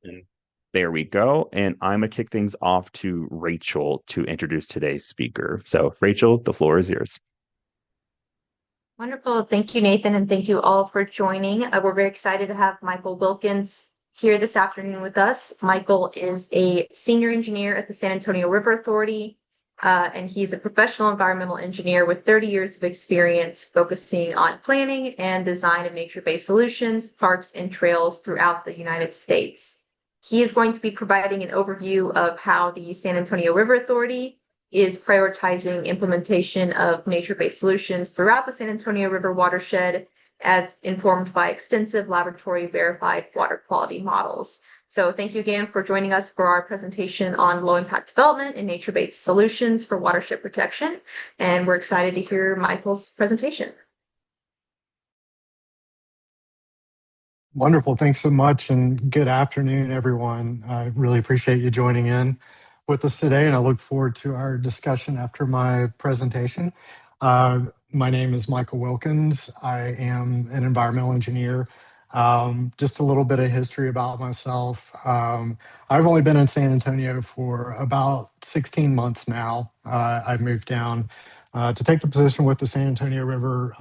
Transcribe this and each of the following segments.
And there we go. And I'm going to kick things off to Rachel to introduce today's speaker. So, Rachel, the floor is yours. Wonderful. Thank you, Nathan, and thank you all for joining. We're very excited to have Mikel Wilkins here this afternoon with us. Mikel is a senior engineer at the San Antonio River Authority, and he's a professional environmental engineer with 30 years of experience focusing on planning and design of nature-based solutions, parks, and trails throughout the United States. He is going to be providing an overview of how the San Antonio River Authority is prioritizing implementation of nature-based solutions throughout the San Antonio River watershed as informed by extensive laboratory verified water quality models. So thank you again for joining us for our presentation on low impact development and nature-based solutions for watershed protection. And we're excited to hear Mikel's presentation. Wonderful. Thanks so much. And good afternoon, everyone. I really appreciate you joining in with us today, and I look forward to our discussion after my presentation. My name is Mikel Wilkins. I am an environmental engineer. Just a little bit of history about myself. I've only been in San Antonio for about 16 months now. I moved down to take the position with the San Antonio River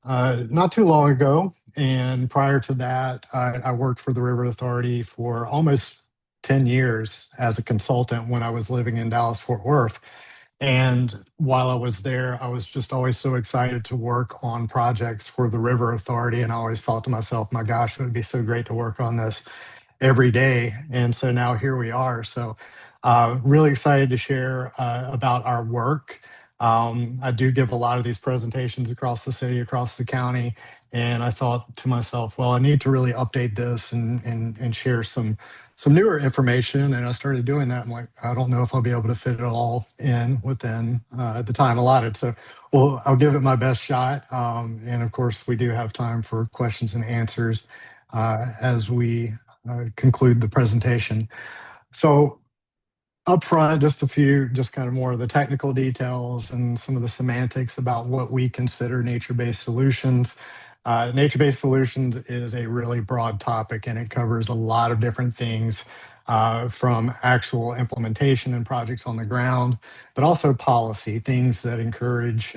not too long ago. And prior to that, I worked for the River Authority for almost 10 years as a consultant when I was living in Dallas, Fort Worth. And while I was there, I was just always so excited to work on projects for the River Authority. And I always thought to myself, my gosh, it would be so great to work on this every day. And so now here we are. So really excited to share about our work. I do give a lot of these presentations across the city, across the county, and I thought to myself, well, I need to really update this and share some newer information. And I started doing that. I'm like, I don't know if I'll be able to fit it all in within the time allotted. So, well, I'll give it my best shot. And of course, we do have time for questions and answers as we conclude the presentation. So up front, just a few, just kind of more of the technical details and some of the semantics about what we consider nature-based solutions. Nature-based solutions is a really broad topic, and it covers a lot of different things, from actual implementation and projects on the ground, but also policy, things that encourage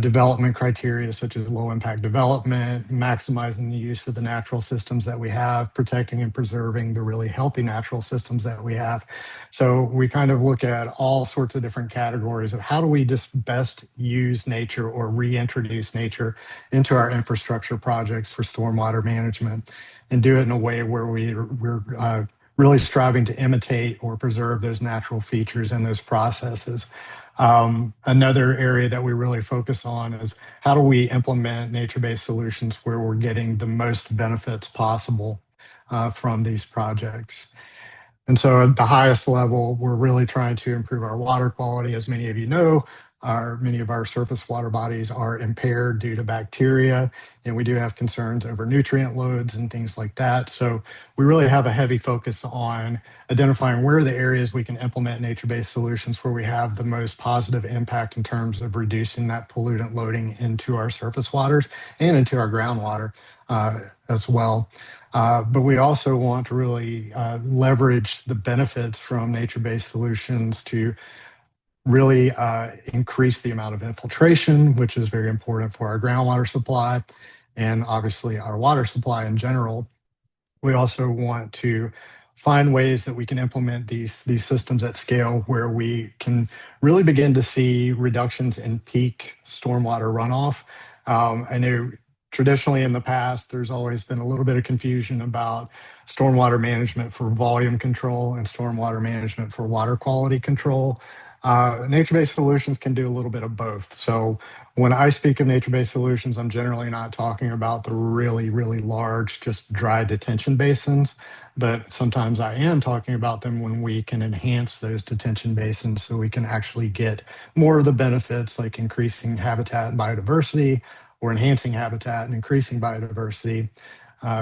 development criteria such as low impact development, maximizing the use of the natural systems that we have, protecting and preserving the really healthy natural systems that we have. So we kind of look at all sorts of different categories of how do we just best use nature or reintroduce nature into our infrastructure projects for stormwater management, and do it in a way where we're really striving to imitate or preserve those natural features and those processes. Another area that we really focus on is how do we implement nature-based solutions where we're getting the most benefits possible from these projects. And so at the highest level, we're really trying to improve our water quality. As many of you know, many of our surface water bodies are impaired due to bacteria, and we do have concerns over nutrient loads and things like that. So we really have a heavy focus on identifying where are the areas we can implement nature-based solutions where we have the most positive impact in terms of reducing that pollutant loading into our surface waters and into our groundwater as well. But we also want to really leverage the benefits from nature-based solutions to really increase the amount of infiltration, which is very important for our groundwater supply and obviously our water supply in general. We also want to find ways that we can implement these systems at scale where we can really begin to see reductions in peak stormwater runoff. I know traditionally in the past, there's always been a little bit of confusion about stormwater management for volume control and stormwater management for water quality control. Nature-based solutions can do a little bit of both. So when I speak of nature-based solutions, I'm generally not talking about the really, really large, just dry detention basins, but sometimes I am talking about them when we can enhance those detention basins so we can actually get more of the benefits like increasing habitat and biodiversity, or enhancing habitat and increasing biodiversity,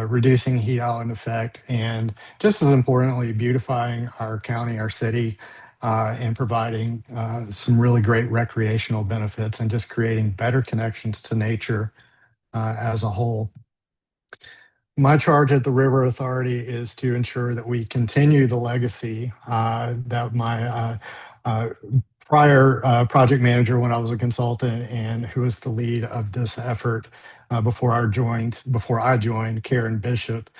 reducing heat island effect, and just as importantly, beautifying our county, our city, and providing some really great recreational benefits and just creating better connections to nature as a whole. My charge at the River Authority is to ensure that we continue the legacy that my uh, prior project manager, when I was a consultant, and who was the lead of this effort before I joined, Karen Bishop.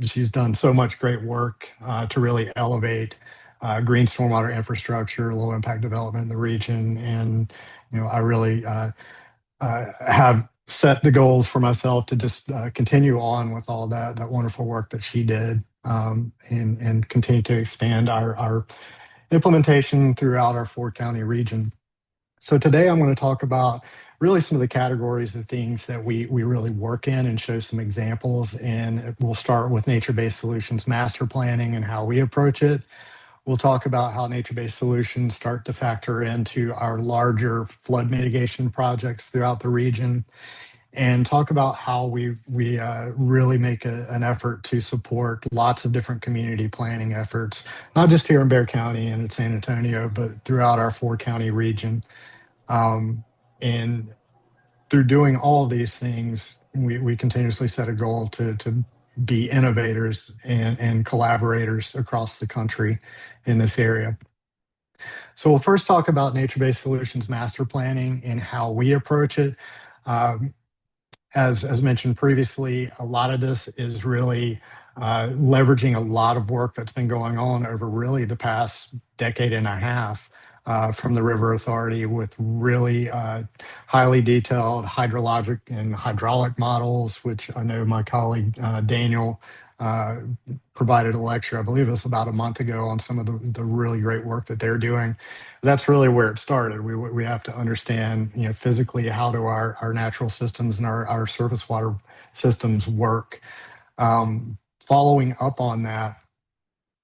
She's done so much great work to really elevate green stormwater infrastructure, low impact development in the region, and I really have set the goals for myself to just continue on with all that wonderful work that she did, and continue to expand our implementation throughout our 4 county region. So today I'm going to talk about really some of the categories of things that we really work in and show some examples. And we'll start with nature-based solutions master planning and how we approach it. We'll talk about how nature-based solutions start to factor into our larger flood mitigation projects throughout the region, and talk about how we really make an effort to support lots of different community planning efforts, not just here in Bexar County and in San Antonio, but throughout our 4 county region. And through doing all of these things, we continuously set a goal to be innovators and collaborators across the country in this area. So we'll first talk about nature-based solutions master planning and how we approach it. Um, as mentioned previously, a lot of this is really leveraging a lot of work that's been going on over really the past decade and a half from the River Authority, with really highly detailed hydrologic and hydraulic models, which I know my colleague Daniel uh, provided a lecture, I believe it was about a month ago, on some of the really great work that they're doing. That's really where it started. We have to understand, physically, how do our natural systems and our surface water systems work. Following up on that,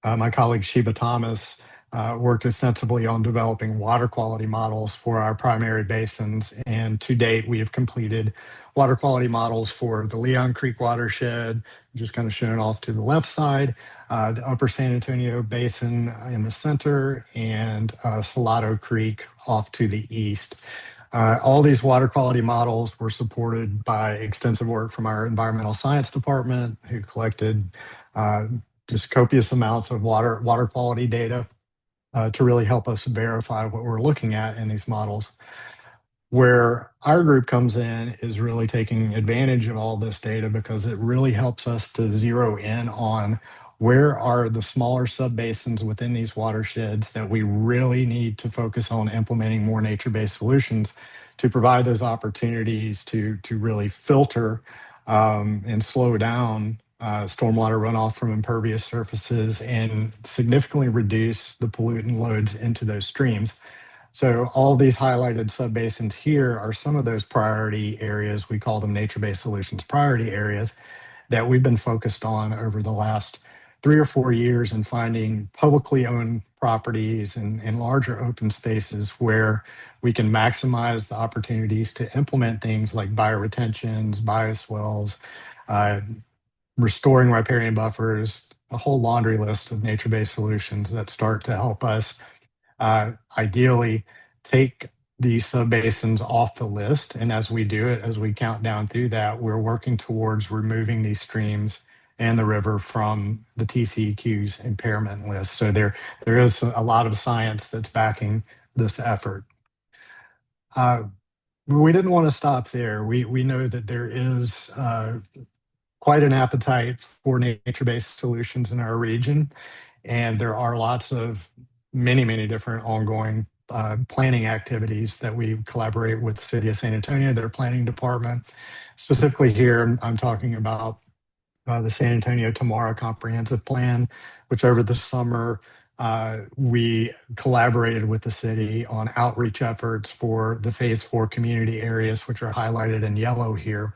my colleague Sheba Thomas worked extensively on developing water quality models for our primary basins. And to date, we have completed water quality models for the Leon Creek watershed, just kind of shown off to the left side, the upper San Antonio Basin in the center, and Salado Creek off to the east. All these water quality models were supported by extensive work from our environmental science department, who collected just copious amounts of water quality data to really help us verify what we're looking at in these models. Where our group comes in is really taking advantage of all this data, because it really helps us to zero in on where are the smaller subbasins within these watersheds that we really need to focus on implementing more nature-based solutions to provide those opportunities to really filter and slow down stormwater runoff from impervious surfaces and significantly reduce the pollutant loads into those streams. So all these highlighted subbasins here are some of those priority areas. We call them nature-based solutions priority areas that we've been focused on over the last 3 or 4 years, and finding publicly owned properties and larger open spaces where we can maximize the opportunities to implement things like bioretentions, bioswales, uh, restoring riparian buffers, a whole laundry list of nature-based solutions that start to help us ideally take these subbasins off the list. And as we do it, as we count down through that, we're working towards removing these streams and the river from the TCEQ's impairment list. So there is a lot of science that's backing this effort. We didn't want to stop there. We know that there is quite an appetite for nature-based solutions in our region. And there are lots of many different ongoing planning activities that we collaborate with the city of San Antonio, their planning department. Specifically here, I'm talking about the San Antonio Tamara Comprehensive Plan, which over the summer we collaborated with the city on outreach efforts for the Phase 4 community areas, which are highlighted in yellow here,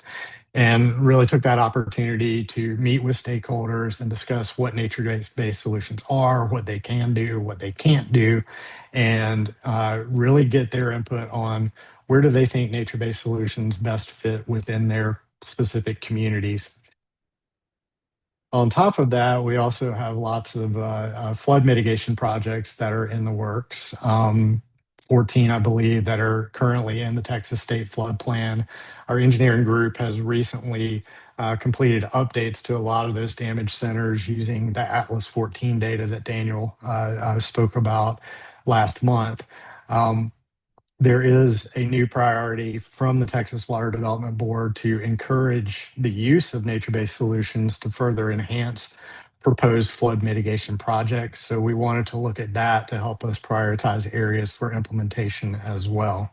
and really took that opportunity to meet with stakeholders and discuss what nature-based solutions are, what they can do, what they can't do, and really get their input on where do they think nature-based solutions best fit within their specific communities. On top of that, we also have lots of flood mitigation projects that are in the works. 14, I believe, that are currently in the Texas State Flood Plan. Our engineering group has recently completed updates to a lot of those damage centers using the Atlas 14 data that Daniel spoke about last month. Um, there is a new priority from the Texas Water Development Board to encourage the use of nature-based solutions to further enhance proposed flood mitigation projects. So we wanted to look at that to help us prioritize areas for implementation as well.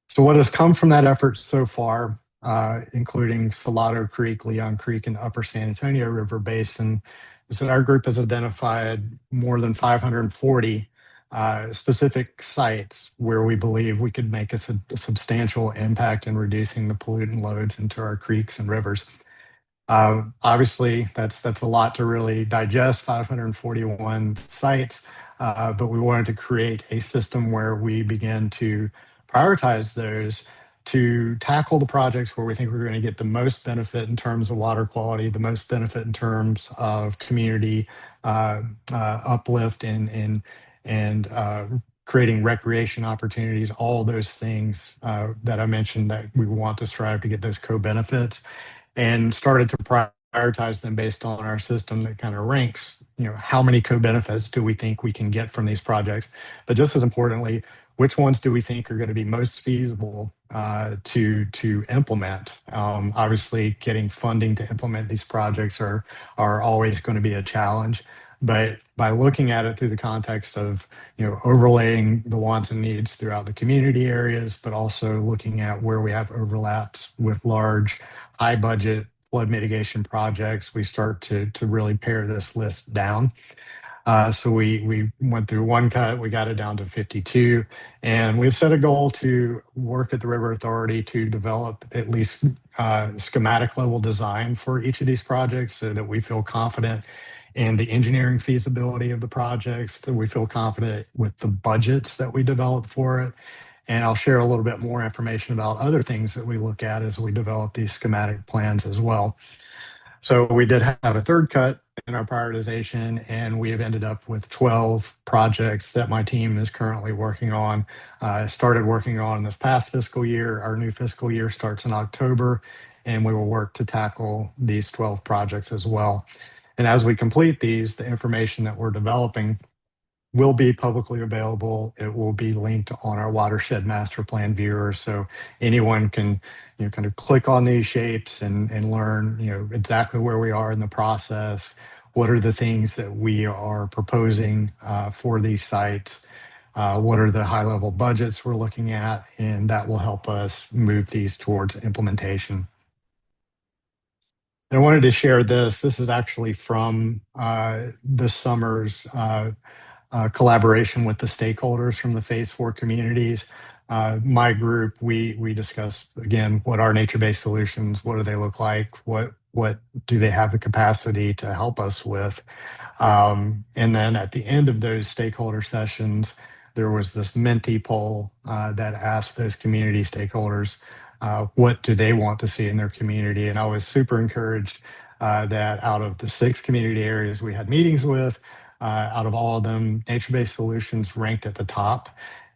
So what has come from that effort so far, including Salado Creek, Leon Creek, and the Upper San Antonio River Basin, is that our group has identified more than 540 specific sites where we believe we could make a substantial impact in reducing the pollutant loads into our creeks and rivers. Obviously, that's a lot to really digest, 541 sites, but we wanted to create a system where we begin to prioritize those to tackle the projects where we think we're going to get the most benefit in terms of water quality, the most benefit in terms of community uplift and creating recreation opportunities, all those things that I mentioned that we want to strive to get those co-benefits, and started to prioritize them based on our system that kind of ranks, how many co-benefits do we think we can get from these projects? But just as importantly, which ones do we think are going to be most feasible to implement? Obviously, getting funding to implement these projects are always going to be a challenge. But by looking at it through the context of overlaying the wants and needs throughout the community areas, but also looking at where we have overlaps with large, high budget flood mitigation projects, we start to really pare this list down. So we went through one cut, we got it down to 52, and we've set a goal to work at the River Authority to develop at least schematic level design for each of these projects so that we feel confident in the engineering feasibility of the projects, that we feel confident with the budgets that we develop for it. And I'll share a little bit more information about other things that we look at as we develop these schematic plans as well. So we did have a third cut in our prioritization, and we have ended up with 12 projects that my team is currently working on. Started working on this past fiscal year. Our new fiscal year starts in October, and we will work to tackle these 12 projects as well. And as we complete these, the information that we're developing will be publicly available. It will be linked on our Watershed Master Plan viewer, so anyone can kind of click on these shapes and learn exactly where we are in the process. What are the things that we are proposing for these sites? What are the high level budgets we're looking at? And that will help us move these towards implementation. And I wanted to share this. This is actually from this summer's collaboration with the stakeholders from the Phase 4 communities. My group, we discuss, again, what are nature-based solutions? What do they look like? What do they have the capacity to help us with? And then at the end of those stakeholder sessions, there was this Menti poll that asked those community stakeholders, what do they want to see in their community? And I was super encouraged that out of the 6 community areas we had meetings with, out of all of them, nature-based solutions ranked at the top.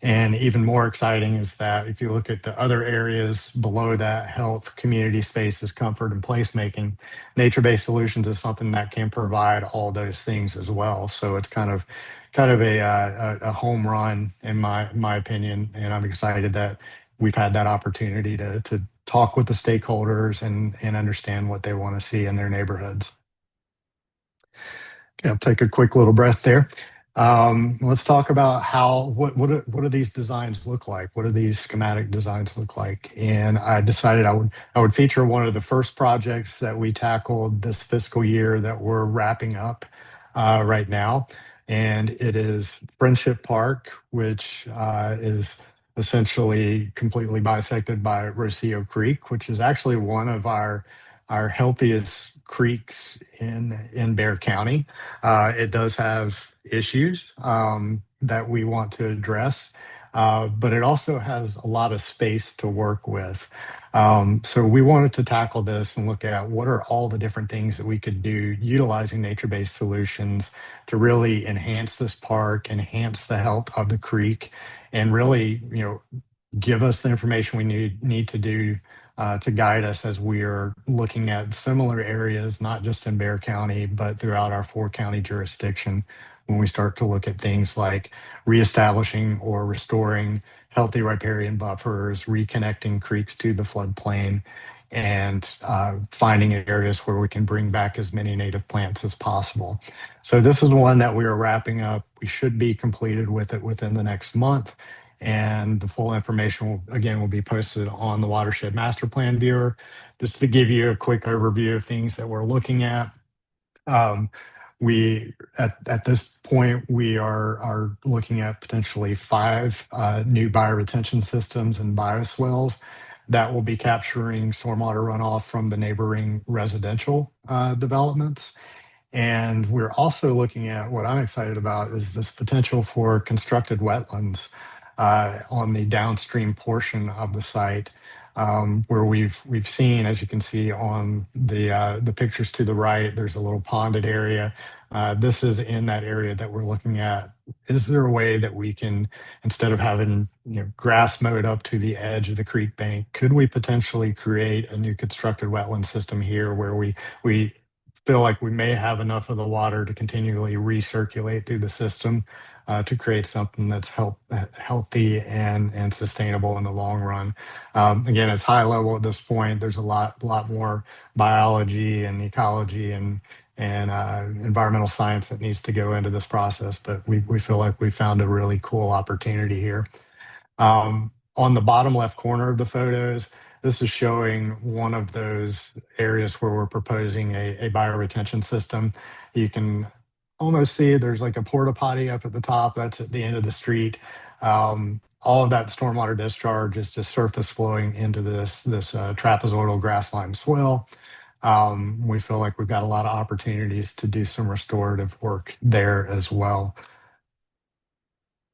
And even more exciting is that if you look at the other areas below that, health, community spaces, comfort, and placemaking, nature-based solutions is something that can provide all those things as well. So it's kind of a home run in my opinion, and I'm excited that we've had that opportunity to talk with the stakeholders and understand what they want to see in their neighborhoods. Okay, I'll take a quick little breath there. Let's talk about what do these designs look like? What do these schematic designs look like? And I decided I would feature one of the first projects that we tackled this fiscal year that we're wrapping up right now. And it is Friendship Park, which is essentially completely bisected by Rocio Creek, which is actually one of our healthiest creeks in Bexar County. It does have issues that we want to address. but it also has a lot of space to work with. So we wanted to tackle this and look at what are all the different things that we could do utilizing nature-based solutions to really enhance this park, enhance the health of the creek, and really, give us the information we need to do to guide us as we are looking at similar areas, not just in Bexar County, but throughout our 4-county jurisdiction. When we start to look at things like reestablishing or restoring healthy riparian buffers, reconnecting creeks to the floodplain, and finding areas where we can bring back as many native plants as possible. So this is one that we are wrapping up. We should be completed with it within the next month. And the full information will be posted on the Watershed Master Plan Viewer. Just to give you a quick overview of things that we're looking at. We at this point we are looking at potentially 5 new bioretention systems and bioswales that will be capturing stormwater runoff from the neighboring residential developments. And we're also looking at, what I'm excited about is this potential for constructed wetlands on the downstream portion of the site, where we've seen, as you can see on the pictures to the right, there's a little ponded area. This is in that area that we're looking at. Is there a way that we can, instead of having grass mowed up to the edge of the creek bank, could we potentially create a new constructed wetland system here where we feel like we may have enough of the water to continually recirculate through the system to create something that's healthy and sustainable in the long run. Again, it's high level at this point. There's a lot more biology and ecology and environmental science that needs to go into this process, but we feel like we found a really cool opportunity here. On the bottom left corner of the photos, this is showing one of those areas where we're proposing a bioretention system. You can almost see there's like a porta potty up at the top. That's at the end of the street. All of that stormwater discharge is just surface flowing into this trapezoidal grass lime swale. We feel like we've got a lot of opportunities to do some restorative work there as well,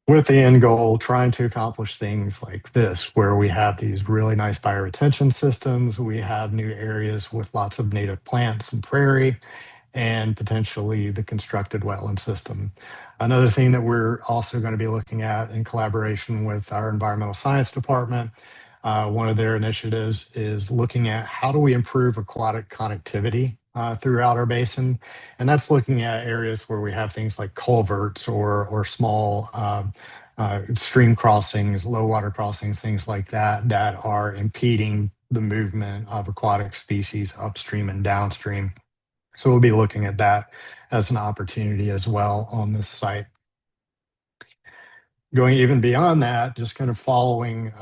with the end goal trying to accomplish things like this, where we have these really nice bioretention systems, we have new areas with lots of native plants and prairie, and potentially the constructed wetland system. Another thing that we're also going to be looking at in collaboration with our environmental science department, one of their initiatives is looking at how do we improve aquatic connectivity throughout our basin. And that's looking at areas where we have things like culverts or small stream crossings, low water crossings, things like that, that are impeding the movement of aquatic species upstream and downstream. So we'll be looking at that as an opportunity as well on this site. Going even beyond that, just kind of following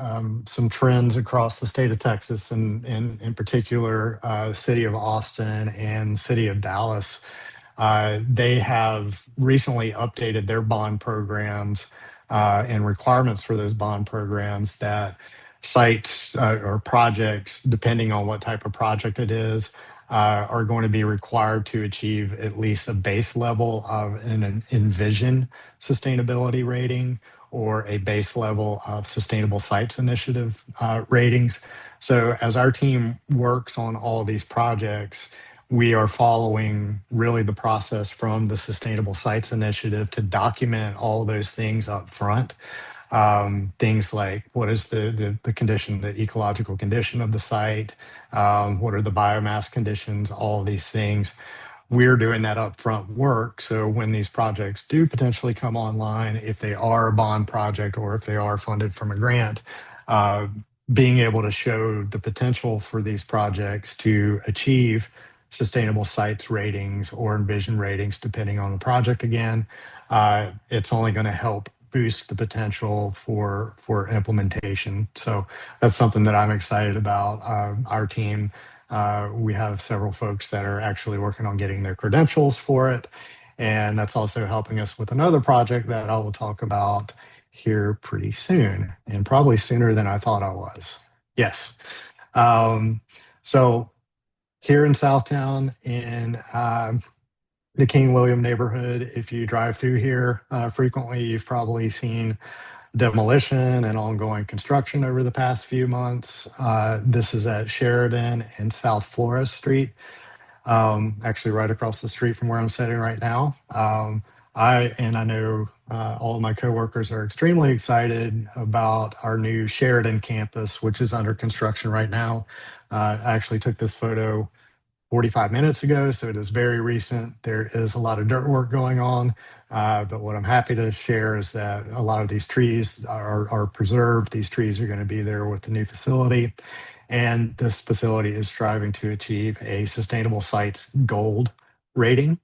some trends across the state of Texas and in particular, city of Austin and city of Dallas. They have recently updated their bond programs and requirements for those bond programs, that sites or projects, depending on what type of project it is, are going to be required to achieve at least a base level of an Envision sustainability rating or a base level of Sustainable Sites Initiative ratings. So as our team works on all these projects, we are following really the process from the Sustainable Sites Initiative to document all those things up front. Things like what is the condition, the ecological condition of the site, what are the biomass conditions, all of these things. We're doing that upfront work. So when these projects do potentially come online, if they are a bond project or if they are funded from a grant, being able to show the potential for these projects to achieve sustainable sites ratings or Envision ratings, depending on the project again, it's only going to help boost the potential for implementation. So that's something that I'm excited about. Our team, we have several folks that are actually working on getting their credentials for it. And that's also helping us with another project that I will talk about here pretty soon, and probably sooner than I thought I was. Yes. So here in Southtown, in the King William neighborhood, if you drive through here frequently, you've probably seen demolition and ongoing construction over the past few months. This is at Sheridan and South Flores Street, actually right across the street from where I'm sitting right now. I know all of my coworkers are extremely excited about our new Sheridan campus, which is under construction right now. I actually took this photo 45 minutes ago, so it is very recent. There is a lot of dirt work going on, but what I'm happy to share is that a lot of these trees are preserved. These trees are going to be there with the new facility, and this facility is striving to achieve a Sustainable Sites Gold rating.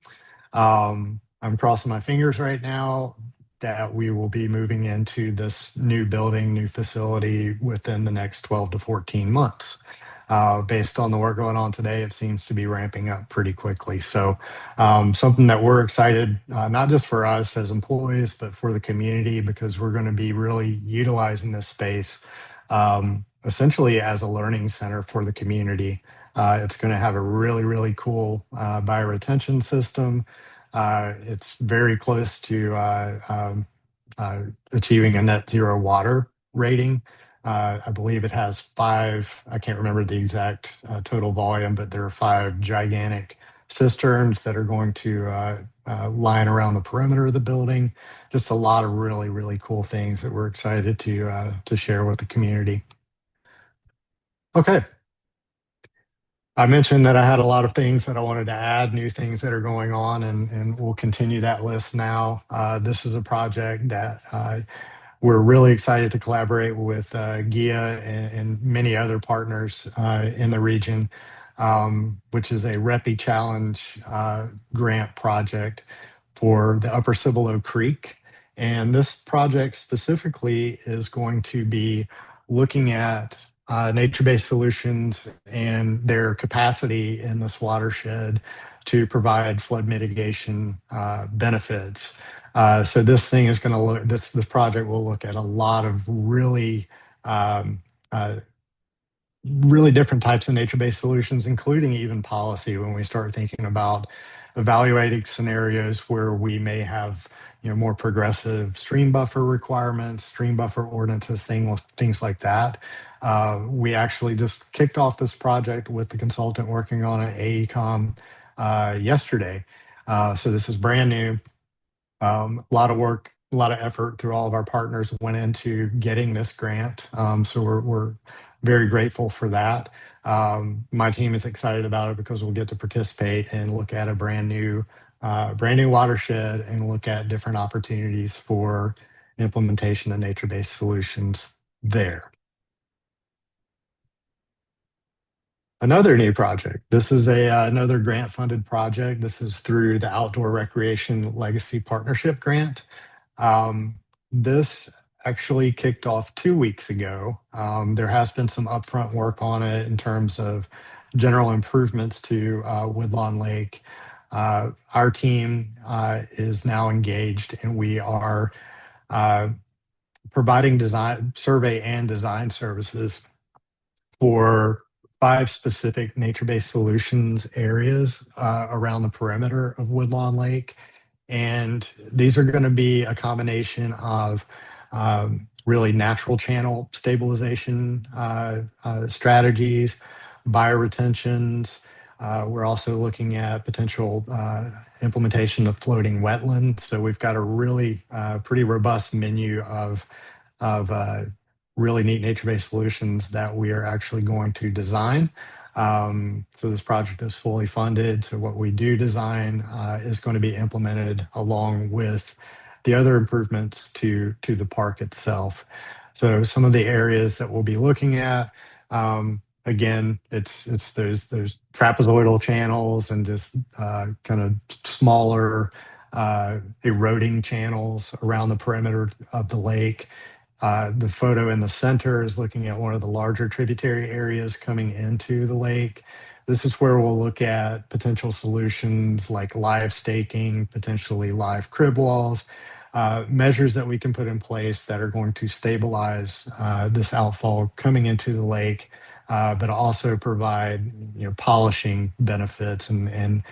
I'm crossing my fingers right now that we will be moving into this new building, new facility within the next 12 to 14 months. Based on the work going on today, it seems to be ramping up pretty quickly. So, something that we're excited, not just for us as employees, but for the community, because we're going to be really utilizing this space essentially as a learning center for the community. It's going to have a really, really cool bioretention system. It's very close to achieving a net zero water rating. I believe it has five, I can't remember the exact total volume, but there are five gigantic cisterns that are going to line around the perimeter of the building. Just a lot of really, really cool things that we're excited to share with the community. Okay. I mentioned that I had a lot of things that I wanted to add, new things that are going on, and we'll continue that list now. This is a project that we're really excited to collaborate with GIA and many other partners in the region, which is a REPI Challenge grant project for the Upper Cibolo Creek. And this project specifically is going to be looking at nature-based solutions and their capacity in this watershed to provide flood mitigation benefits. So this thing is going to look, this project will look at a lot of um, uh, really different types of nature-based solutions, including even policy when we start thinking about evaluating scenarios where we may have more progressive stream buffer requirements, stream buffer ordinances, things like that. We actually just kicked off this project with the consultant working on it, AECOM, yesterday. So this is brand new. A lot of work, a lot of effort through all of our partners went into getting this grant. So we're very grateful for that. My team is excited about it because we'll get to participate and look at a brand new watershed and look at different opportunities for implementation of nature-based solutions there. Another new project. This is another grant-funded project. This is through the Outdoor Recreation Legacy Partnership Grant. This actually kicked off 2 weeks ago. There has been some upfront work on it in terms of general improvements to Woodlawn Lake. Our team is now engaged, and we are providing survey and design services for 5 specific nature-based solutions areas around the perimeter of Woodlawn Lake. And these are going to be a combination of really natural channel stabilization strategies, bioretentions. We're also looking at potential implementation of floating wetlands. So we've got a really pretty robust menu of really neat nature-based solutions that we are actually going to design. So this project is fully funded. So what we do design is going to be implemented along with the other improvements to the park itself. So some of the areas that we'll be looking at, again, it's those trapezoidal channels and just kind of smaller eroding channels around the perimeter of the lake. The photo in the center is looking at one of the larger tributary areas coming into the lake. This is where we'll look at potential solutions like live staking, potentially live crib walls, measures that we can put in place that are going to stabilize this outfall coming into the lake, but also provide polishing benefits and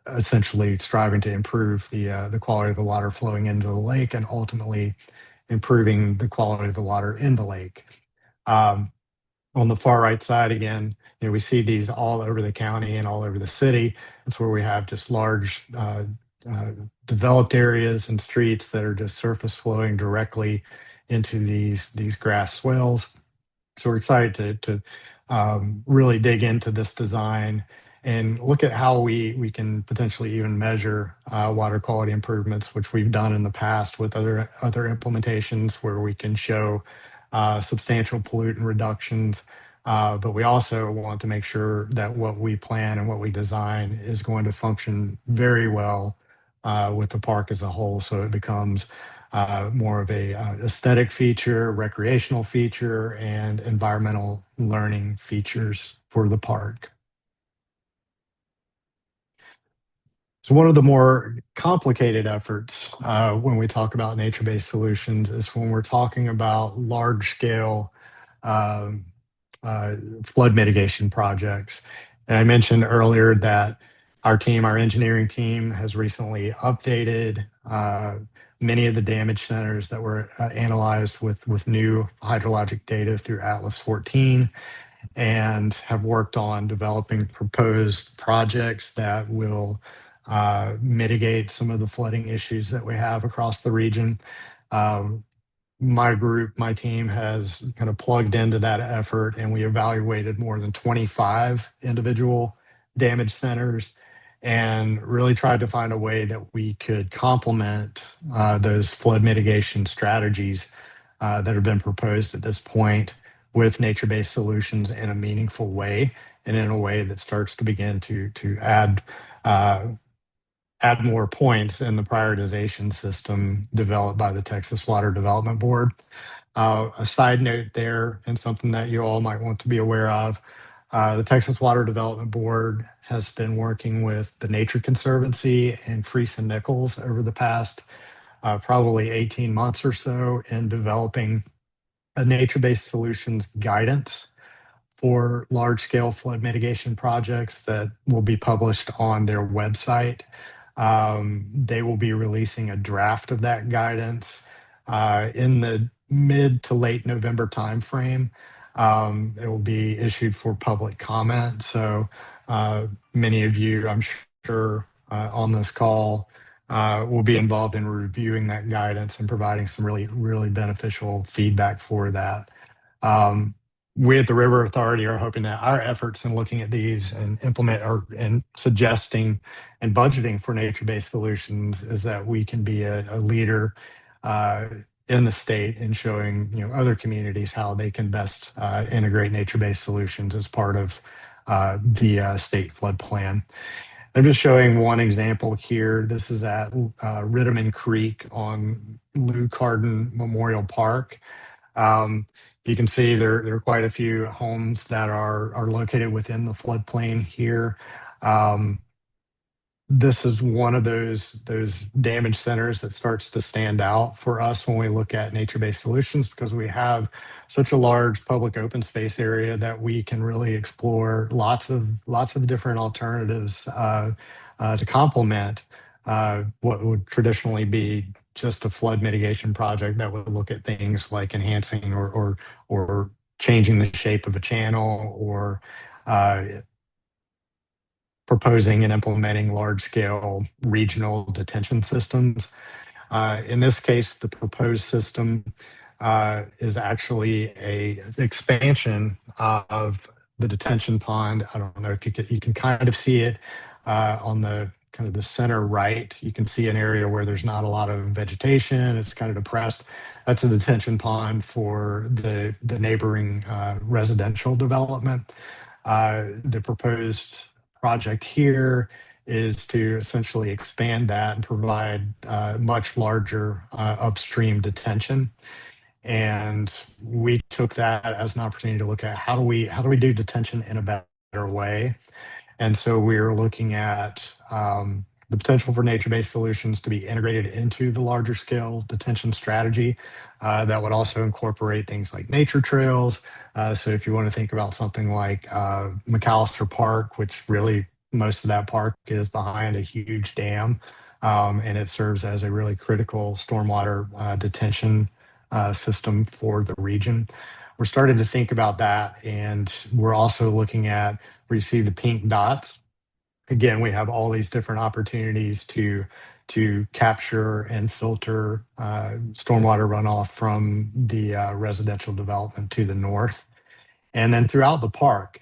essentially striving to improve the quality of the water flowing into the lake and ultimately improving the quality of the water in the lake. On the far right side again, we see these all over the county and all over the city. It's where we have just large uh, developed areas and streets that are just surface flowing directly into these grass swales. So we're excited to really dig into this design and look at how we can potentially even measure water quality improvements, which we've done in the past with other implementations where we can show substantial pollutant reductions. But we also want to make sure that what we plan and what we design is going to function very well with the park as a whole, so it becomes more of a aesthetic feature, recreational feature, and environmental learning features for the park. So one of the more complicated efforts when we talk about nature-based solutions is when we're talking about large-scale um, flood mitigation projects. And I mentioned earlier that our engineering team, has recently updated many of the damage centers that were analyzed with new hydrologic data through Atlas 14, and have worked on developing proposed projects that will mitigate some of the flooding issues that we have across the region. Um, my team has kind of plugged into that effort, and we evaluated more than 25 individual damage centers and really tried to find a way that we could complement those flood mitigation strategies that have been proposed at this point with nature-based solutions in a meaningful way, and in a way that starts to begin to uh, add more points in the prioritization system developed by the Texas Water Development Board. A side note there, and something that you all might want to be aware of, the Texas Water Development Board has been working with the Nature Conservancy and Freese and Nichols over the past probably 18 months or so in developing a nature-based solutions guidance for large-scale flood mitigation projects that will be published on their website. They will be releasing a draft of that guidance in the mid to late November timeframe. It will be issued for public comment. So many of you, I'm sure, on this call will be involved in reviewing that guidance and providing some really beneficial feedback for that. Um, we at the River Authority are hoping that our efforts in looking at these and and suggesting and budgeting for nature-based solutions is that we can be a leader uh, in the state in showing other communities how they can best integrate nature-based solutions as part of the state flood plan. I'm just showing one example here. This is at Rittiman Creek on Lou Carden Memorial Park. Um, you can see there are quite a few homes that are located within the floodplain here. Um, this is one of those damage centers that starts to stand out for us when we look at nature-based solutions, because we have such a large public open space area that we can really explore lots of different alternatives to complement what would traditionally be just a flood mitigation project that would look at things like enhancing or changing the shape of a channel, or uh, proposing and implementing large-scale regional detention systems. In this case, the proposed system is actually a expansion of the detention pond. I don't know if you can kind of see it on the kind of the center right. You can see an area where there's not a lot of vegetation. It's kind of depressed. That's a detention pond for the neighboring residential development. The proposed project here is to essentially expand that and provide much larger upstream detention. And we took that as an opportunity to look at how do we do detention in a better way. And so we're looking at the potential for nature-based solutions to be integrated into the larger scale detention strategy that would also incorporate things like nature trails. So if you want to think about something like McAllister Park, which really most of that park is behind a huge dam, and it serves as a really critical stormwater detention system for the region. We're starting to think about that, and we're also looking at where you see the pink dots. Again, we have all these different opportunities to capture and filter stormwater runoff from the residential development to the north. And then throughout the park,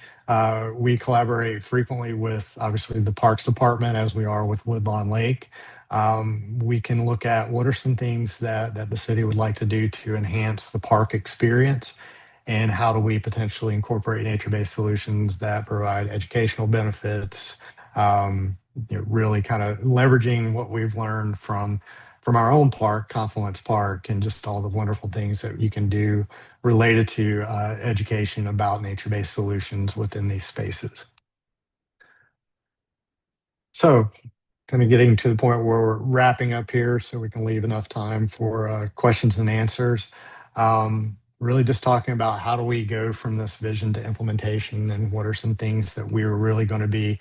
we collaborate frequently with obviously the Parks Department as we are with Woodlawn Lake. We can look at what are some things that the city would like to do to enhance the park experience, and how do we potentially incorporate nature-based solutions that provide educational benefits, really kind of leveraging what we've learned from our own park, Confluence Park, and just all the wonderful things that you can do related to education about nature-based solutions within these spaces. So kind of getting to the point where we're wrapping up here so we can leave enough time for questions and answers. Really just talking about how do we go from this vision to implementation, and what are some things that we're really going to be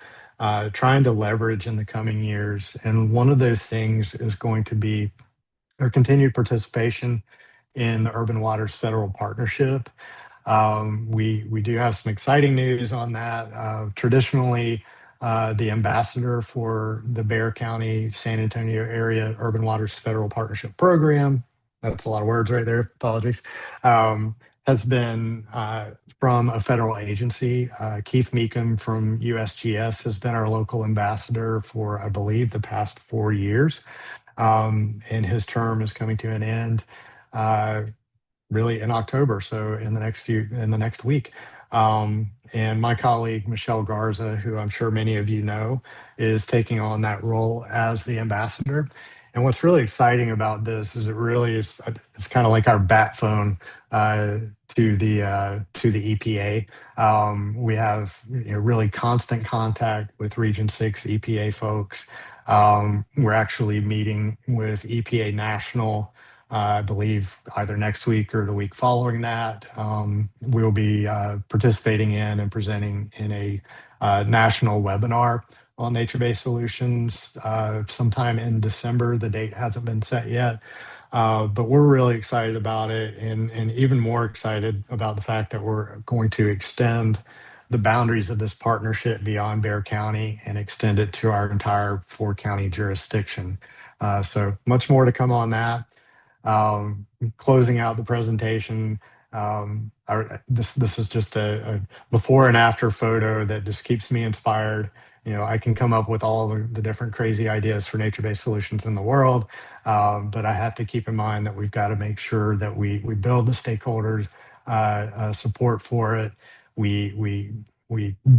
trying to leverage in the coming years. And one of those things is going to be our continued participation in the Urban Waters Federal Partnership. We do have some exciting news on that. Traditionally, the ambassador for the Bexar County, San Antonio area Urban Waters Federal Partnership Program, that's a lot of words right there, apologies, has been from a federal agency. Keith Meekum from USGS has been our local ambassador for, I believe, the past 4 years. And his term is coming to an end really in October, so in the next week. And my colleague Michelle Garza, who I'm sure many of you know, is taking on that role as the ambassador. And what's really exciting about this is it's kind of like our bat phone to the EPA. We have really constant contact with Region 6 EPA folks. We're actually meeting with EPA National, I believe either next week or the week following that. We will be participating in and presenting in a national webinar on nature-based solutions sometime in December. The date hasn't been set yet, but we're really excited about it, and even more excited about the fact that we're going to extend the boundaries of this partnership beyond Bexar County and extend it to our entire 4-county jurisdiction. So much more to come on that. Closing out the presentation, this is just a before and after photo that just keeps me inspired. I can come up with all the different crazy ideas for nature-based solutions in the world, but I have to keep in mind that we've got to make sure that we build the stakeholders support for it. We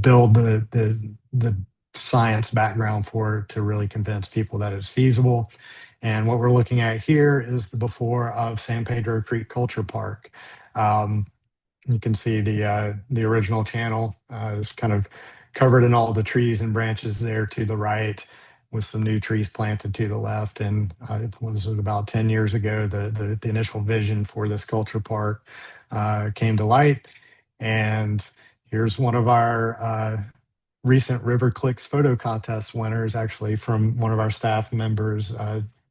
build the science background for it to really convince people that it's feasible. And what we're looking at here is the before of San Pedro Creek Culture Park. You can see the original channel is kind of covered in all the trees and branches there to the right, with some new trees planted to the left. And it was about 10 years ago the initial vision for this culture park came to light. And here's one of our recent River Clicks photo contest winners, actually from one of our staff members,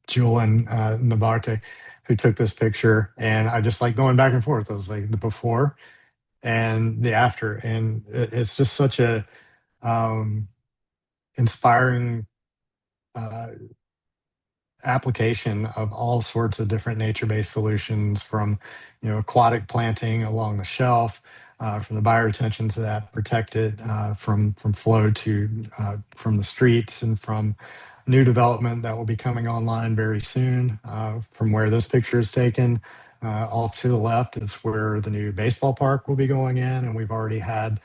Julian Navarte, who took this picture. And I just like going back and forth. I was like the before and the after. And it's just such a inspiring application of all sorts of different nature-based solutions, from aquatic planting along the shelf, from the bioretentions that protect it from flow to from the streets, and from new development that will be coming online very soon. From where this picture is taken, off to the left is where the new baseball park will be going in, and we've already had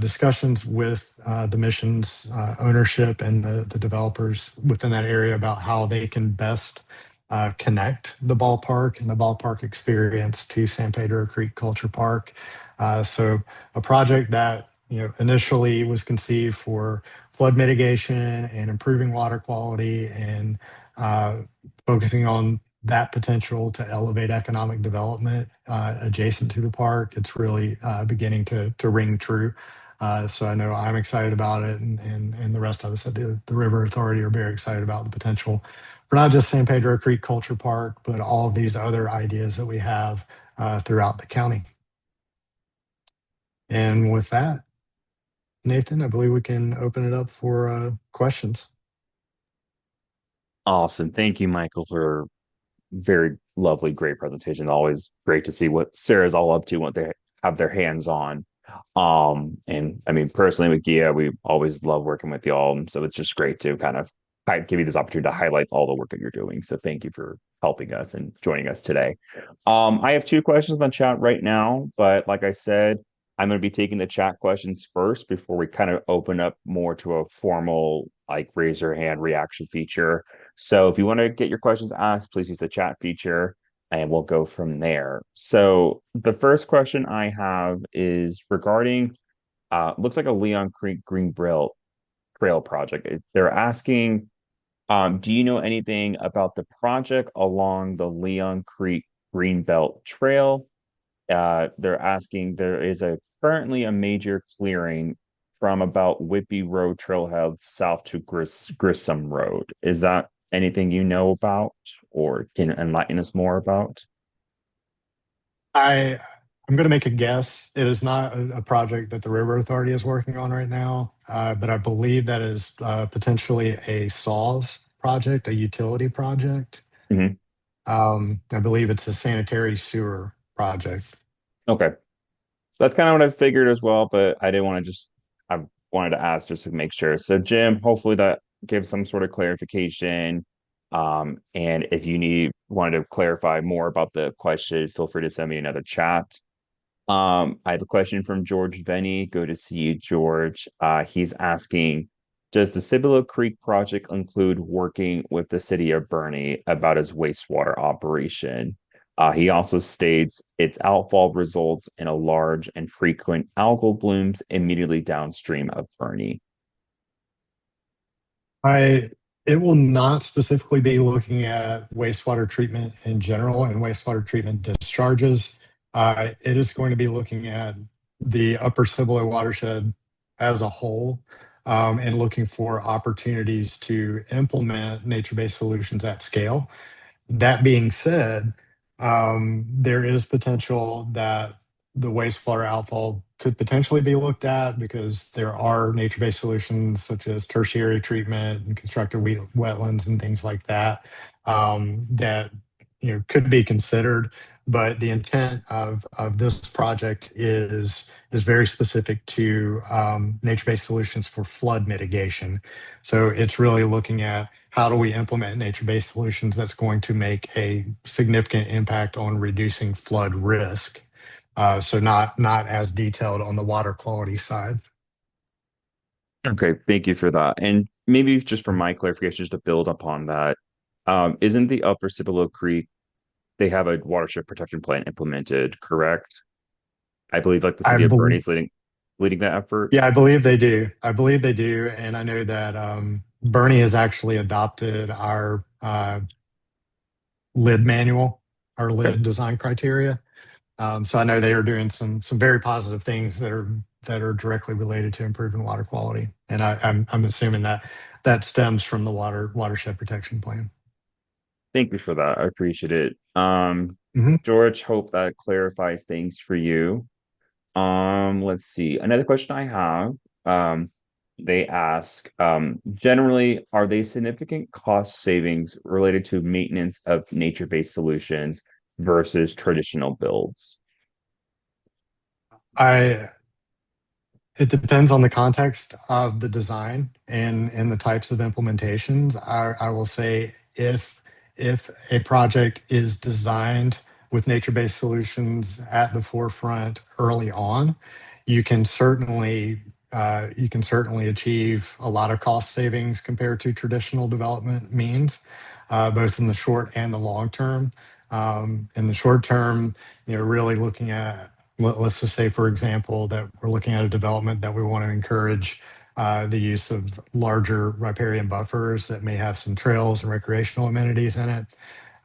discussions with the mission's ownership and the developers within that area about how they can best connect the ballpark and the ballpark experience to San Pedro Creek Culture Park. So a project that initially was conceived for flood mitigation and improving water quality, and focusing on that potential to elevate economic development adjacent to the park. It's really beginning to ring true. So I know I'm excited about it, and the rest of us at the River Authority are very excited about the potential for not just San Pedro Creek Culture Park, but all of these other ideas that we have throughout the county. And with that, Nathan, I believe we can open it up for questions. Awesome. Thank you, Michael, for very lovely, great presentation. Always great to see what Sarah's all up to, what they have their hands on. And I mean, personally with Gia, we always love working with y'all. So it's just great to kind of give you this opportunity to highlight all the work that you're doing. So thank you for helping us and joining us today. I have two questions on chat right now, but like I said, I'm going to be taking the chat questions first before we kind of open up more to a formal like raise your hand reaction feature. So if you want to get your questions asked, please use the chat feature and we'll go from there. So the first question I have is regarding looks like a Leon Creek Green Trail project. They're asking, do you know anything about the project along the Leon Creek Greenbelt Trail? They're asking, there is currently a major clearing from about Whippy Road trailhead south to Grissom Road. Is that anything you know about or can enlighten us more about? I I'm going to make a guess. It is not a project that the River Authority is working on right now, but I believe that is potentially a SAWS project, a utility project. Mhm. I believe it's a sanitary sewer project. Okay. That's kind of what I figured as well, but I didn't want to I wanted to ask just to make sure. So, Jim, hopefully that gives some sort of clarification. And if you wanted to clarify more about the question, feel free to send me another chat. I have a question from George Venny. Go to see you, George. He's asking, does the Cibolo Creek project include working with the city of Bernie about his wastewater operation? He also states its outfall results in a large and frequent algal blooms immediately downstream of Bernie. I It will not specifically be looking at wastewater treatment in general and wastewater treatment discharges. It is going to be looking at the Upper Cibolo watershed as a whole, and looking for opportunities to implement nature-based solutions at scale. That being said, there is potential that the wastewater outfall could potentially be looked at because there are nature-based solutions such as tertiary treatment and constructed wetlands and things like that, that could be considered. But the intent of this project is very specific to nature-based solutions for flood mitigation. So it's really looking at how do we implement nature-based solutions that's going to make a significant impact on reducing flood risk. So not as detailed on the water quality side. Okay, thank you for that. And maybe just for my clarification, just to build upon that, isn't the Upper Cibolo Creek, they have a watershed protection plan implemented, correct? I believe like the I city of believe, Bernie's leading that effort. yeah, I believe they do. I believe they do, and I know that Bernie has actually adopted our lid manual, our Okay. lid design criteria. So I know they are doing some very positive things that are directly related to improving water quality, and I'm assuming that that stems from the watershed protection plan. Thank you for that. I appreciate it. Mhm. George, hope that clarifies things for you. Let's see. Another question I have, they ask, generally, are they significant cost savings related to maintenance of nature-based solutions versus traditional builds? I It depends on the context of the design and the types of implementations. I will say if a project is designed with nature-based solutions at the forefront early on, you can certainly achieve a lot of cost savings compared to traditional development means, both in the short and the long term. In the short term, really looking at, let's just say, for example, that we're looking at a development that we want to encourage the use of larger riparian buffers that may have some trails and recreational amenities in it.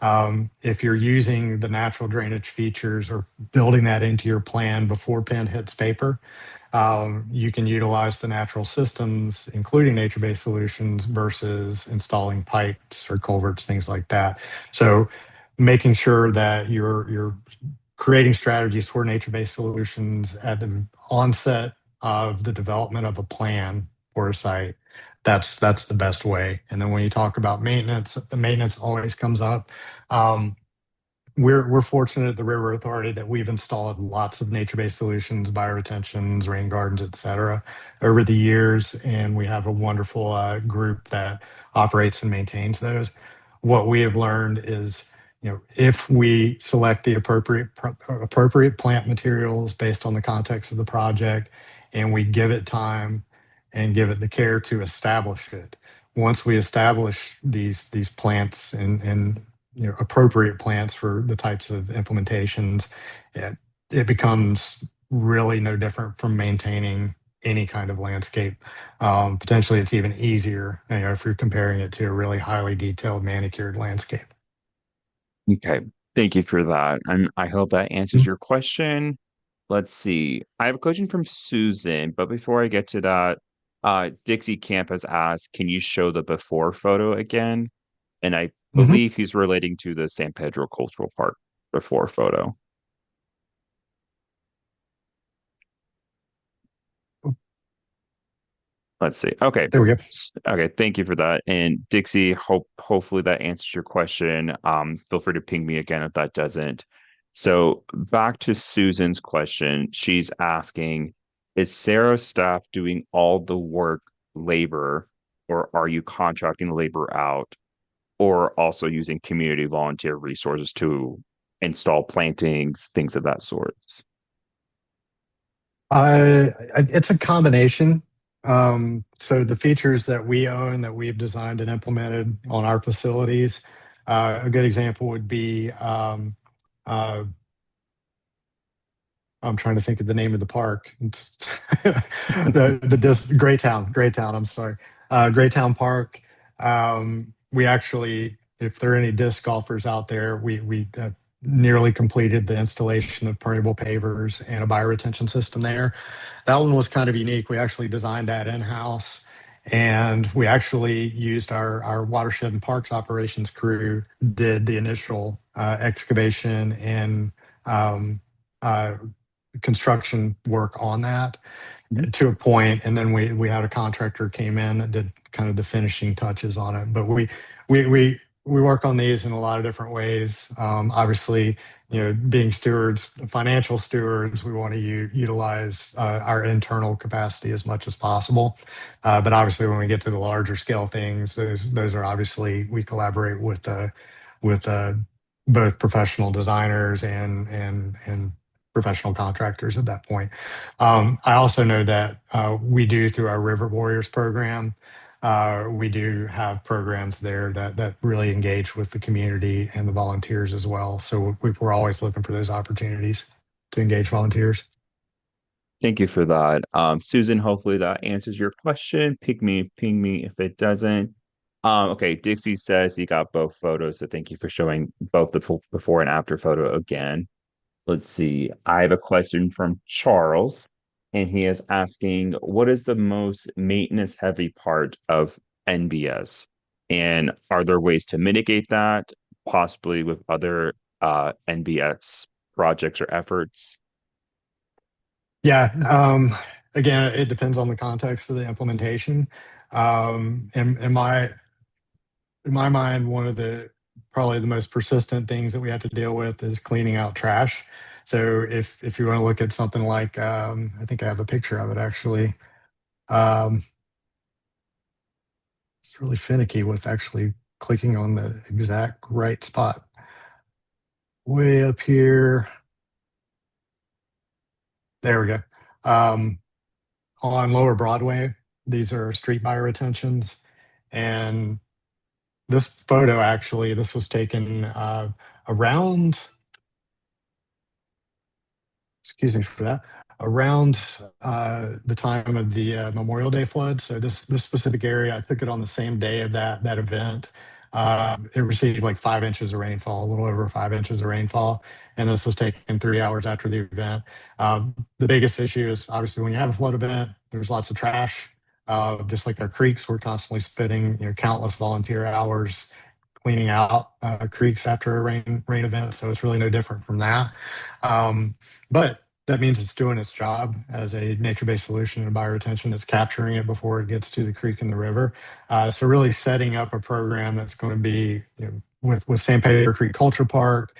If you're using the natural drainage features or building that into your plan before pen hits paper, you can utilize the natural systems, including nature-based solutions, versus installing pipes or culverts, things like that. So making sure that you're creating strategies for nature-based solutions at the onset of the development of a plan for a site. That's the best way. And then when you talk about maintenance, the maintenance always comes up. Um, we're fortunate at the River Authority that we've installed lots of nature-based solutions, bioretentions, rain gardens, et cetera, over the years, and we have a wonderful group that operates and maintains those. What we have learned is, if we select the appropriate plant materials based on the context of the project, and we give it time and give it the care to establish it. Once we establish these plants and appropriate plants for the types of implementations, it becomes really no different from maintaining any kind of landscape. Potentially, it's even easier, if you're comparing it to a really highly detailed manicured landscape. Okay. Thank you for that. And I hope that answers your question. Let's see. I have a question from Susan, but before I get to that, Dixie Camp has asked, can you show the before photo again? And I Mhm. believe he's relating to the San Pedro Cultural Park before photo. Let's see. Okay. There we go. Okay, thank you for that. And Dixie, hopefully that answers your question. Feel free to ping me again if that doesn't. So back to Susan's question. She's asking, is SARA staff doing all the work labor, or are you contracting the labor out, or also using community volunteer resources to install plantings, things of that sort? It's a combination. So the features that we own, that we've designed and implemented on our facilities, a good example would be, uh, I'm trying to think of the name of the park. It's Greytown. I'm sorry, Greytown Park. We actually, if there are any disc golfers out there, we nearly completed the installation of permeable pavers and a bioretention system there. That one was kind of unique. We actually designed that in-house, and we actually used our watershed and parks operations crew did the initial excavation and um, uh, construction work on that Mhm. to a point, and then we had a contractor came in that did kind of the finishing touches on it. But we work on these in a lot of different ways. Obviously, being stewards, financial stewards, we want to utilize our internal capacity as much as possible. But obviously, when we get to the larger scale things, those are obviously we collaborate with both professional designers and professional contractors at that point. I also know that we do through our River Warriors program. We do have programs there that really engage with the community and the volunteers as well. So we're always looking for those opportunities to engage volunteers. Thank you for that. Susan, hopefully that answers your question. Ping me if it doesn't. Okay, Dixie says he got both photos, so thank you for showing both the before and after photo again. Let's see. I have a question from Charles, and he is asking, what is the most maintenance heavy part of NBS? And are there ways to mitigate that, possibly with other NBS projects or efforts? Yeah. Again, it depends on the context of the implementation. In my mind, one of the probably the most persistent things that we have to deal with is cleaning out trash. So if you want to look at something like, I think I have a picture of it actually. Um, it's really finicky with actually clicking on the exact right spot. Way up here. There we go. Um, on Lower Broadway, these are street bioretentions, and this photo actually, this was taken around, excuse me for that, around the time of the Memorial Day flood. So this specific area, I took it on the same day of that event. It received like 5 inches of rainfall, a little over 5 inches of rainfall, and this was taken 3 hours after the event. The biggest issue is obviously when you have a flood event, there's lots of trash. Just like our creeks, we're constantly spending countless volunteer hours cleaning out creeks after a rain event. So it's really no different from that. But that means it's doing its job as a nature-based solution in bioretention. It's capturing it before it gets to the creek and the river. So really setting up a program that's going to be with San Pedro Creek Culture Park,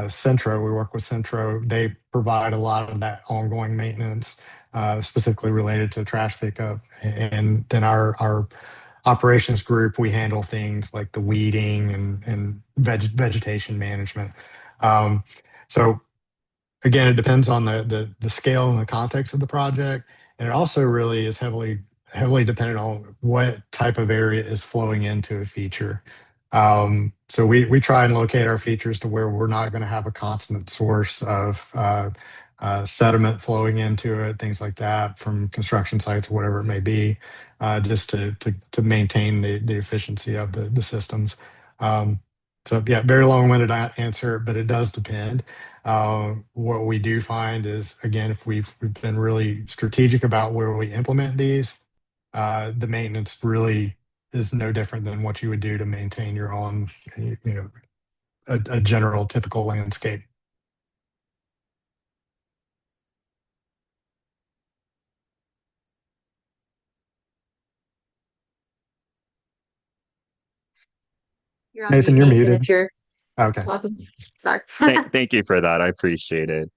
Centro. We work with Centro. They provide a lot of that ongoing maintenance, specifically related to trash pickup. And then our operations group, we handle things like the weeding and vegetation management. Um, so again, it depends on the scale and the context of the project, and it also really is heavily dependent on what type of area is flowing into a feature. So we try and locate our features to where we're not going to have a constant source of sediment flowing into it, things like that, from construction sites, whatever it may be, just to maintain the efficiency of the systems. Um, so yeah, very long-winded answer, but it does depend. What we do find is, again, if we've been really strategic about where we implement these, the maintenance really is no different than what you would do to maintain your own, a general typical landscape. You're on mute, Nathan, you're Nathan, if muted. you're Okay. talking. Sorry. Thank you for that. I appreciate it.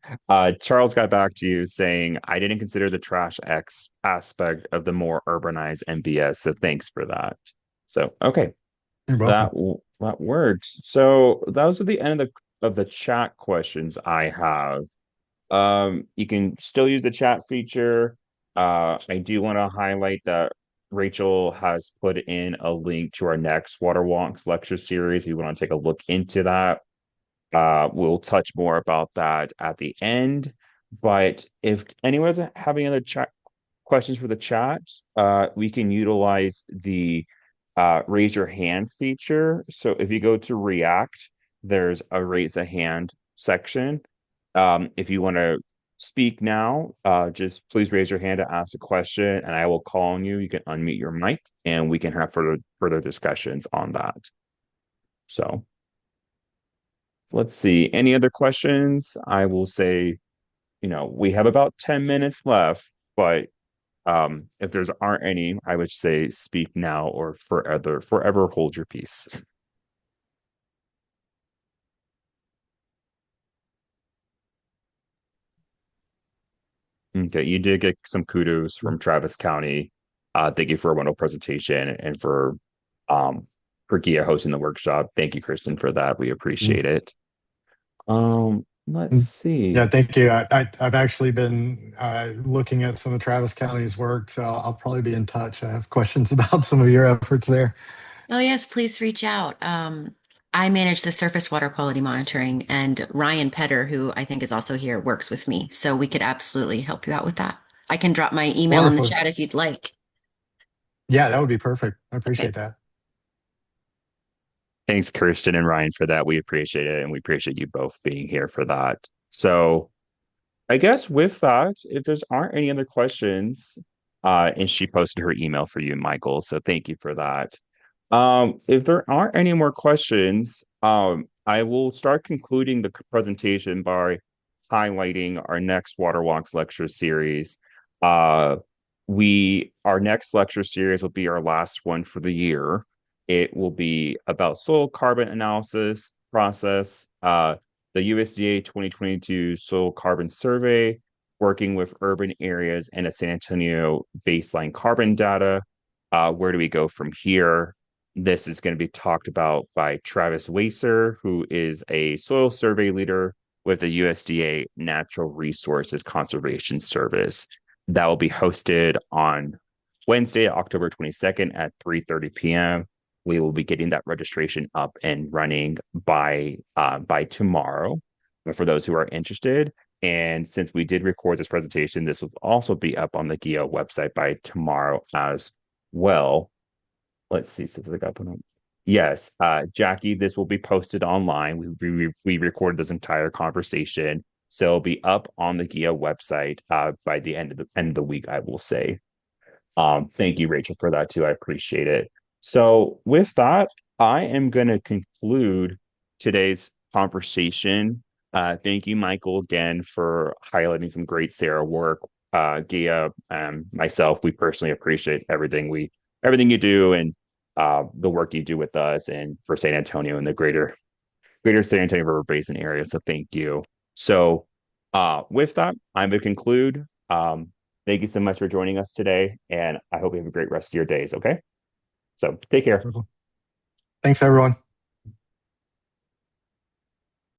Charles got back to you saying, I didn't consider the trash X aspect of the more urbanized MBS. So thanks for that. So, okay, You're welcome. that works. So those are the end of the chat questions I have. You can still use the chat feature. I do want to highlight that Rachel has put in a link to our next Water Walks lecture series. If you want to take a look into that, we'll touch more about that at the end. But if anyone's having other chat questions for the chat, we can utilize the raise your hand feature. So if you go to React, there's a raise a hand section. If you want to speak now, just please raise your hand to ask a question, and I will call on you. You can unmute your mic, and we can have further discussions on that. So let's see. Any other questions? I will say, we have about 10 minutes left, but if there's aren't any, I would say speak now or forever hold your peace. Okay, you did get some kudos from Travis County. Thank you for a wonderful presentation and um for Gia hosting the workshop. Thank you, Kristen, for that. We appreciate it. Let's Yeah, see. thank you. I've actually been looking at some of Travis County's work, so I'll probably be in touch. I have questions about some of your efforts there. Oh, yes, please reach out. I manage the surface water quality monitoring, and Ryan Petter, who I think is also here, works with me. So we could absolutely help you out with that. I can drop my email in the Wonderful. chat if you'd like. Yeah, that would be perfect. I Okay. appreciate that. Thanks, Kirsten and Ryan, for that. We appreciate it, and we appreciate you both being here for that. So I guess with that, if there's aren't any other questions, and she posted her email for you, Michael. So thank you for that. If there aren't any more questions, I will start concluding the presentation by highlighting our next Water Walks lecture series. Our next lecture series will be our last one for the year. It will be about soil carbon analysis process, the USDA 2022 Soil Carbon Survey, working with urban areas and a San Antonio baseline carbon data. Where do we go from here? This is going to be talked about by Travis Wacer, who is a soil survey leader with the USDA Natural Resources Conservation Service. That will be hosted on Wednesday, October 22nd at 3:30 p.m. We will be getting that registration up and running by tomorrow. But for those who are interested, and since we did record this presentation, this will also be up on the GEO website by tomorrow as well. Let's see. So I got put on. Yes, Jackie, this will be posted online. We recorded this entire conversation, so it'll be up on the GIA website by the end of the week, I will say. Thank you, Rachel, for that too. I appreciate it. So with that, I am going to conclude today's conversation. Thank you, Michael, again for highlighting some great SARA work. Gia, myself, we personally appreciate everything you do and the work you do with us and for San Antonio and the greater San Antonio River Basin area. So thank you. So with that, I'm going to conclude. Thank you so much for joining us today, and I hope you have a great rest of your days. Okay, so take care. Thanks, everyone.